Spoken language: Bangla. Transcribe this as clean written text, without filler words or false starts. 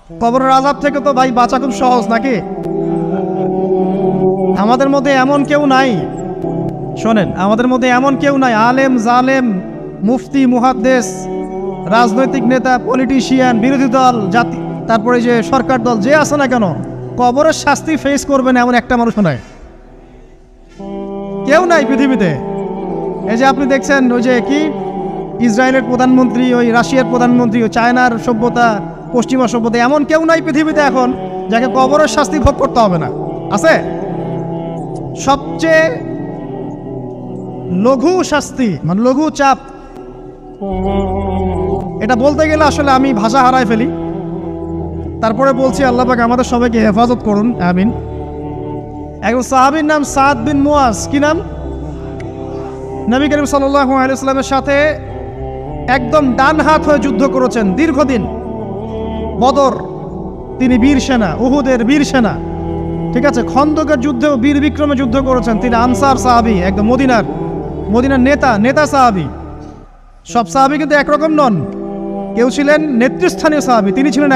কবরের আযাব থেকে তো ভাই বাঁচা খুব সহজ নাকি? আমাদের মধ্যে এমন কেউ নাই, শোনেন, আমাদের মধ্যে এমন কেউ নাই আলেম জালেম মুফতি মুহাদ্দেস রাজনৈতিক নেতা পলিটিশিয়ান বিরোধী দল জাতি তারপরে যে সরকার দল যে আছে না কেন, কবরের শাস্তি ফেস করবে না এমন একটা মানুষ নাই, কেউ নাই পৃথিবীতে। এই যে আপনি দেখছেন ওই যে কি ইসরায়েলের প্রধানমন্ত্রী, ওই রাশিয়ার প্রধানমন্ত্রী, ওই চায়নার সভ্যতা, পশ্চিমা সভ্যতা, এমন কেউ নাই পৃথিবীতে এখন যাকে কবরের শাস্তি ভোগ করতে হবে না। আছে? সবচেয়ে লঘু শাস্তি মানে লঘু চাপ, এটা বলতে গেলে আসলে আমি ভাষা হারায় ফেলি। তারপরে বলছি আল্লাহ পাক আমাদের সবাইকে হেফাজত করুন, আমিন। একজন সাহাবীর নাম সাদ বিন মুয়াজ। কি নাম? নবী করিম সাল্লাল্লাহু আলাইহি ওয়াসাল্লামের সাথে একদম ডান হাত হয়ে যুদ্ধ করেছেন দীর্ঘদিন। বদর তিনি বীর সেনা, উহুদের বীর সেনা, ঠিক আছে, খন্দকের যুদ্ধেও বীর বিক্রমে যুদ্ধ করেছেন। তিনি আনসার সাহাবী, একদম মদিনার নেতা সাহাবী। সব সাহাবী কিন্তু একরকম নন, কেউ ছিলেন নেতৃস্থানীয় সাহাবী, তিনি ছিলেন